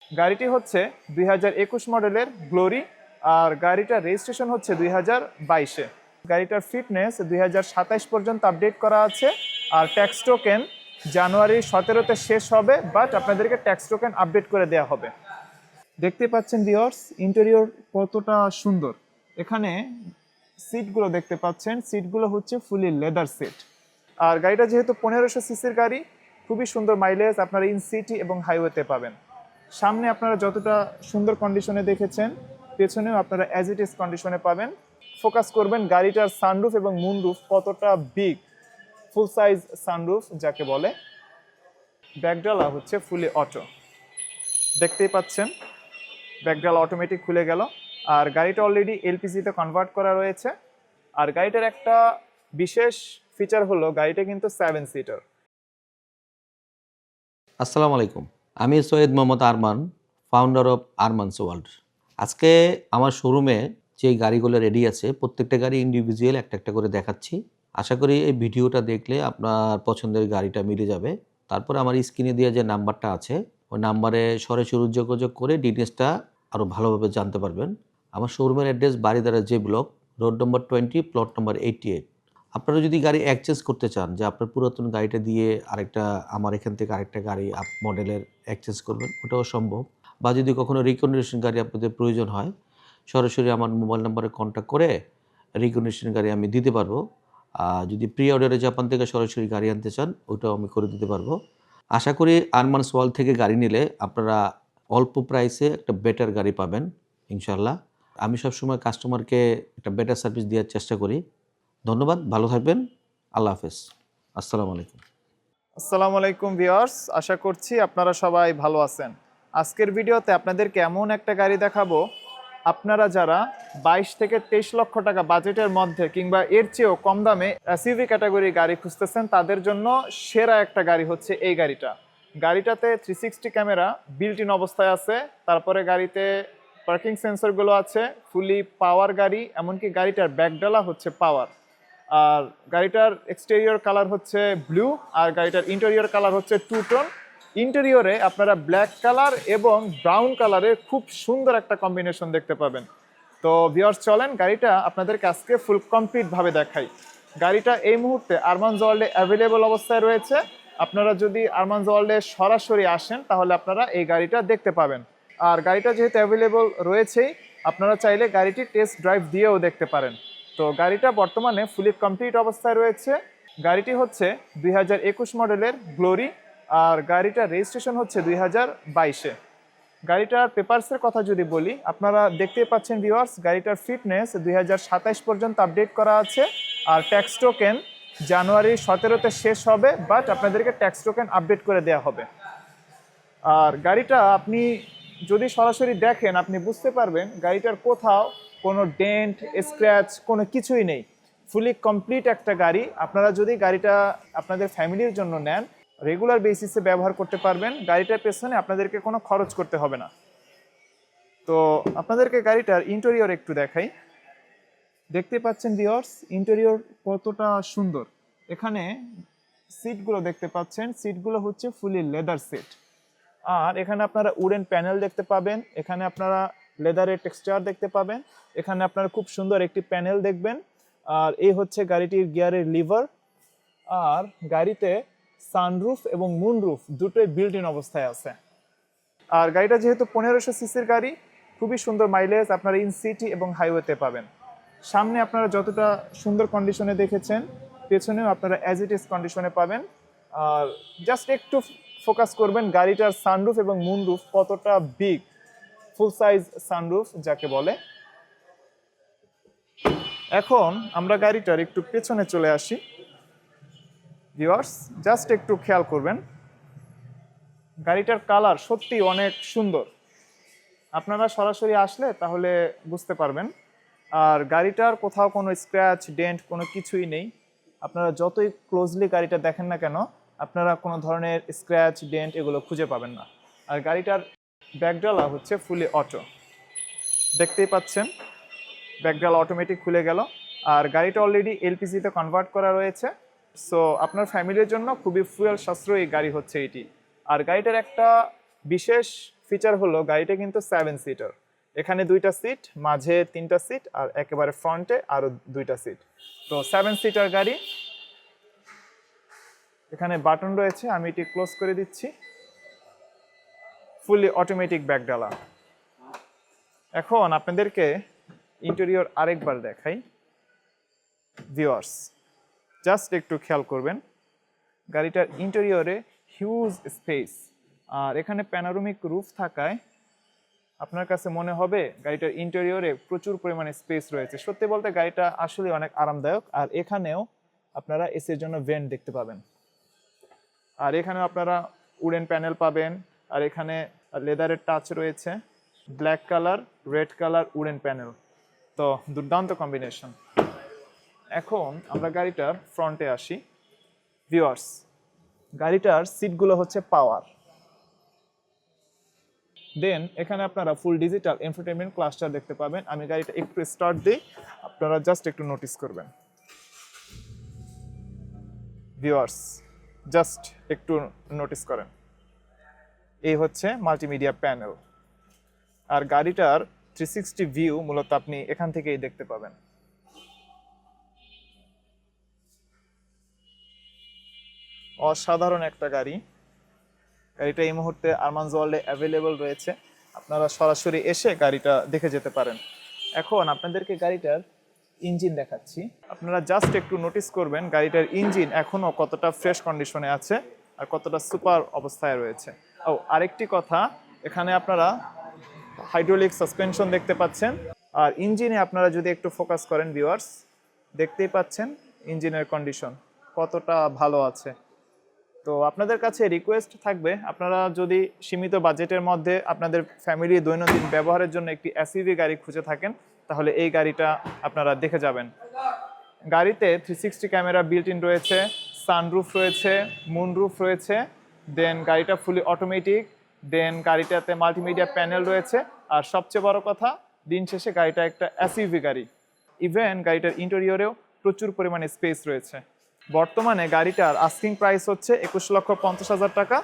গাড়িটি হচ্ছে 2021 মডেলের গ্লোরি, আর গাড়িটার রেজিস্ট্রেশন হচ্ছে 2022-এ। গাড়িটার ফিটনেস 2027 পর্যন্ত আপডেট করা আছে, আর ট্যাক্স টোকেন জানুয়ারি 17-তে শেষ হবে, বাট আপনাদেরকে ট্যাক্স টোকেন আপডেট করে দেওয়া হবে। দেখতে পাচ্ছেন ভিউয়ার্স, ইন্টেরিয়র কতটা সুন্দর। এখানে সিটগুলো দেখতে পাচ্ছেন, সিটগুলো হচ্ছে ফুলি লেদার সিট। আর গাড়িটা যেহেতু 1500 সিসির গাড়ি, খুবই সুন্দর মাইলেজ আপনারা ইন সিটি এবং হাইওয়েতে পাবেন। সামনে আপনারা যতটা সুন্দর কন্ডিশনে দেখেছেন, পেছনেও আপনারা অ্যাজ ইট ইজ কন্ডিশনে পাবেন। ফোকাস করবেন গাড়িটার সানরুফ এবং মুনরুফ কতটা বিগ, ফুল সাইজ সানরুফ যাকে বলে। ব্যাকডালা হচ্ছে ফুলি অটো, দেখতেই পাচ্ছেন ব্যাকডালা অটোমেটিক খুলে গেল। আর গাড়িটা অলরেডি এলপিজিতে কনভার্ট করা রয়েছে। আর গাড়িটার একটা বিশেষ ফিচার হলো গাড়িটা কিন্তু 7 সিটার। আসসালামু আলাইকুম, আমি Syed Mohammad Arman, founder of Arman's world. আজকে আমার শোরুমে যে গাড়িগুলো রেডি আছে, প্রত্যেকটা গাড়ি ইন্ডিভিজুয়াল একটা একটা করে দেখাচ্ছি। আশা করি এই ভিডিওটা দেখলে আপনার পছন্দের গাড়িটা মিলে যাবে। তারপর আমার স্ক্রিনে দেওয়া যে নাম্বারটা আছে, ওই নাম্বারে সরাসরি যোগাযোগ করে ডিটেলসটা আরও ভালোভাবে জানতে পারবেন। আমার শোরুমের address Baridhara J block, road number 20, plot number 88। আপনারা যদি গাড়ি এক্সচেঞ্জ করতে চান, যে আপনার পুরাতন গাড়িটা দিয়ে আরেকটা আমার এখান থেকে আরেকটা গাড়ি আপ মডেলের এক্সচেঞ্জ করবেন, ওটাও সম্ভব। বা যদি কখনো রিকন্ডিশন গাড়ি আপনাদের প্রয়োজন হয়, সরাসরি আমার মোবাইল নাম্বারে কন্ট্যাক্ট করে রিকন্ডিশন গাড়ি আমি দিতে পারবো। আর যদি প্রি অর্ডারে জাপান থেকে সরাসরি গাড়ি আনতে চান, ওটাও আমি করে দিতে পারবো। আশা করি আরমানস ওয়ার্ল্ড থেকে গাড়ি নিলে আপনারা অল্প প্রাইসে একটা বেটার গাড়ি পাবেন ইনশাল্লাহ। আমি সবসময় কাস্টমারকে একটা বেটার সার্ভিস দেওয়ার চেষ্টা করি। ধন্যবাদ, ভালো থাকবেন, আল্লাহ হাফেজ, আসসালামু আলাইকুম। আসসালামু আলাইকুম ভিউয়ার্স, আশা করছি আপনারা সবাই ভালো আছেন। আজকের ভিডিওতে আপনাদেরকে এমন একটা গাড়ি দেখাবো, আপনারা যারা 22 থেকে 23 লক্ষ টাকা বাজেটের মধ্যে কিংবা এর চেয়েও কম দামে এসইউভি ক্যাটাগরির গাড়ি খুঁজতেছেন, তাদের জন্য সেরা একটা গাড়ি হচ্ছে এই গাড়িটা। গাড়িটাতে 360 ক্যামেরা বিল্ট ইন অবস্থায় আছে, তারপরে গাড়িতে পার্কিং সেন্সরগুলো আছে, ফুলি পাওয়ার গাড়ি, এমনকি গাড়িটার ব্যাকডালা হচ্ছে পাওয়ার। আর গাড়িটার এক্সটেরিয়র কালার হচ্ছে ব্লু, আর গাড়িটার ইন্টেরিয়র কালার হচ্ছে টু টোন। ইন্টেরিয়রে আপনারা ব্ল্যাক কালার এবং ব্রাউন কালারের খুব সুন্দর একটা কম্বিনেশন দেখতে পাবেন। তো ভিউয়ার্স, চলেন গাড়িটা আপনাদেরকে আজকে ফুল কমপ্লিটভাবে দেখাই। গাড়িটা এই মুহূর্তে আরমানস ওয়ার্ল্ডে অ্যাভেলেবল অবস্থায় রয়েছে। আপনারা যদি আরমানস ওয়ার্ল্ডে সরাসরি আসেন, তাহলে আপনারা এই গাড়িটা দেখতে পাবেন। আর গাড়িটা যেহেতু অ্যাভেলেবল রয়েছেই, আপনারা চাইলে গাড়িটি টেস্ট ড্রাইভ দিয়েও দেখতে পারেন। তো গাড়িটা বর্তমানে ফুলি কমপ্লিট অবস্থায় রয়েছে। গাড়িটি হচ্ছে 2021 মডেলের গ্লোরি, আর গাড়িটার রেজিস্ট্রেশন হচ্ছে 2022-এ। গাড়িটার পেপারসের কথা যদি বলি, আপনারা দেখতেই পাচ্ছেন ভিউয়ার্স, গাড়িটার ফিটনেস 2027 পর্যন্ত আপডেট করা আছে, আর ট্যাক্স টোকেন জানুয়ারি 17-তে শেষ হবে, বাট আপনাদেরকে ট্যাক্স টোকেন আপডেট করে দেওয়া হবে। আর গাড়িটা আপনি যদি সরাসরি দেখেন, আপনি বুঝতে পারবেন গাড়িটার কোথাও কোনো ডেন্ট স্ক্র্যাচ কোনো কিছুই নেই। ফুলি কমপ্লিট একটা গাড়ি। আপনারা যদি গাড়িটা আপনাদের ফ্যামিলির জন্য নেন, রেগুলার বেসিসে ব্যবহার করতে পারবেন। গাড়িটার পেছনে আপনাদেরকে কোনো খরচ করতে হবে না। তো আপনাদেরকে গাড়িটার ইন্টেরিয়র একটু দেখাই। দেখতে পাচ্ছেন ভিউয়ার্স, ইন্টেরিয়র কতটা সুন্দর। এখানে সিটগুলো দেখতে পাচ্ছেন, সিটগুলো হচ্ছে ফুলি লেদার সিট। আর এখানে আপনারা উডেন প্যানেল দেখতে পাবেন, এখানে আপনারা লেদারের টেক্সচার দেখতে পাবেন, এখানে আপনারা খুব সুন্দর একটি প্যানেল দেখবেন। আর এই হচ্ছে গাড়িটির গিয়ারের লিভার। আর গাড়িতে সানরুফ এবং মুনরুফ দুটোই বিল্ট ইন অবস্থায় আছে। আর গাড়িটা যেহেতু 1500 সিসির গাড়ি, খুবই সুন্দর মাইলেজ আপনারা ইন সিটি এবং হাইওয়েতে পাবেন। সামনে আপনারা যতটা সুন্দর কন্ডিশনে দেখেছেন, পেছনেও আপনারা অ্যাজ ইট ইজ কন্ডিশনে পাবেন। আর জাস্ট একটু ফোকাস করবেন গাড়িটার সানরুফ এবং মুনরুফ কতটা বিগ, ফুল সাইজ সানরুফ যাকে বলে। এখন আমরা গাড়িটার একটু পেছনে চলে আসি। ভিউয়ার্স, জাস্ট একটু খেয়াল করবেন, গাড়িটার কালার সত্যি অনেক সুন্দর। আপনারা সরাসরি আসলে তাহলে বুঝতে পারবেন। আর গাড়িটার কোথাও কোনো স্ক্র্যাচ ডেন্ট কোনো কিছুই নেই। আপনারা যতই ক্লোজলি গাড়িটা দেখেন না কেন, আপনারা কোনো ধরনের স্ক্র্যাচ ডেন্ট এগুলো খুঁজে পাবেন না। আর গাড়িটার ব্যাকডালা হচ্ছে ফুলি অটো, দেখতেই পাচ্ছেন ব্যাকডালা অটোমেটিক খুলে গেল। আর গাড়িটা অলরেডি এলপিজিতে কনভার্ট করা রয়েছে। সো আপনার ফ্যামিলির জন্য খুবই ফুয়েল সাশ্রয়ী গাড়ি হচ্ছে এটি। আর গাড়িটার একটা বিশেষ ফিচার হলো গাড়িটা কিন্তু 7 সিটার। এখানে 2টা সিট, মাঝে 3টা সিট, আর একেবারে ফ্রন্টে আরো 2টা সিট। তো 7 সিটার গাড়ি। এখানে বাটন রয়েছে, আমি এটি ক্লোজ করে দিচ্ছি। ফুলি অটোমেটিক ব্যাকডালা। এখন আপনাদেরকে ইন্টেরিয়র আরেকবার দেখাই ভিউয়ার্স, জাস্ট একটু খেয়াল করবেন। গাড়িটার ইন্টেরিয়রে হিউজ স্পেস, আর এখানে প্যানোরামিক রুফ থাকায় আপনার কাছে মনে হবে গাড়িটার ইন্টেরিয়রে প্রচুর পরিমাণে স্পেস রয়েছে। সত্যি বলতে গাড়িটা আসলে অনেক আরামদায়ক। আর এখানেও আপনারা এসির জন্য ভেন্ট দেখতে পাবেন, আর এখানেও আপনারা উডেন প্যানেল পাবেন। আর এখানে লেদারের টাচ রয়েছে, black colour, red colour wooden panel. তো দুর্দান্ত কম্বিনেশন। এখন আমরা গাড়িটার ফ্রন্টে আসি ভিউয়ার্স। গাড়িটার সিটগুলো হচ্ছে পাওয়ার। দেন এখানে আপনারা ফুল ডিজিটাল এন্টারটেইনমেন্ট ক্লাস্টার দেখতে পাবেন। আমি গাড়িটা একটু স্টার্ট দিই, আপনারা জাস্ট একটু নোটিস করবেন ভিউয়ার্স, জাস্ট একটু নোটিস করেন। এই হচ্ছে মাল্টিমিডিয়া প্যানেল, আর গাড়িটার 360 ভিউ মূলত আপনি এখান থেকেই দেখতে পাবেন। অসাধারণ একটা গাড়ি। গাড়িটা এই মুহূর্তে আরমানস ওয়ার্ল্ডে অ্যাভেলেবল রয়েছে, আপনারা সরাসরি এসে গাড়িটা দেখে যেতে পারেন। এখন আপনাদেরকে গাড়িটার ইঞ্জিন দেখাচ্ছি, আপনারা জাস্ট একটু নোটিস করবেন গাড়িটার ইঞ্জিন এখনও কতটা ফ্রেশ কন্ডিশনে আছে আর কতটা সুপার অবস্থায় রয়েছে। ও আরেকটি কথা, এখানে আপনারা হাইড্রোলিক সাসপেনশন দেখতে পাচ্ছেন। আর ইঞ্জিনে আপনারা যদি একটু ফোকাস করেন ভিউয়ার্স, দেখতেই পাচ্ছেন ইঞ্জিনের কন্ডিশন কতটা ভালো আছে। তো আপনাদের কাছে রিকোয়েস্ট থাকবে, আপনারা যদি সীমিত বাজেটের মধ্যে আপনাদের ফ্যামিলির দৈনন্দিন ব্যবহারের জন্য একটি এসইউভি গাড়ি খুঁজে থাকেন, তাহলে এই গাড়িটা আপনারা দেখে যাবেন। গাড়িতে 360 ক্যামেরা বিল্ট ইন রয়েছে, সানরুফ রয়েছে, মুনরুফ রয়েছে। দেন গাড়িটা ফুলি অটোমেটিক। দেন গাড়িটাতে মাল্টিমিডিয়া প্যানেল রয়েছে। আর সবচেয়ে বড় কথা, দিন শেষে গাড়িটা একটা এসইউভি গাড়ি। ইভেন গাড়িটার ইন্টেরিয়রেও প্রচুর পরিমাণে স্পেস রয়েছে। বর্তমানে গাড়িটার আস্কিং প্রাইস হচ্ছে 21,50,000 টাকা।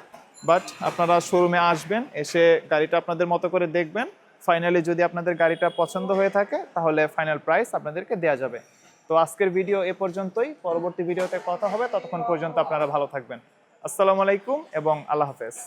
বাট আপনারা শোরুমে আসবেন, এসে গাড়িটা আপনাদের মতো করে দেখবেন। ফাইনালি যদি আপনাদের গাড়িটা পছন্দ হয়ে থাকে তাহলে ফাইনাল প্রাইস আপনাদেরকে দেওয়া যাবে। তো আজকের ভিডিও এ পর্যন্তই, পরবর্তী ভিডিওতে কথা হবে। ততক্ষণ পর্যন্ত আপনারা ভালো থাকবেন। আসসালামু আলাইকুম এবং আল্লাহ হাফেজ।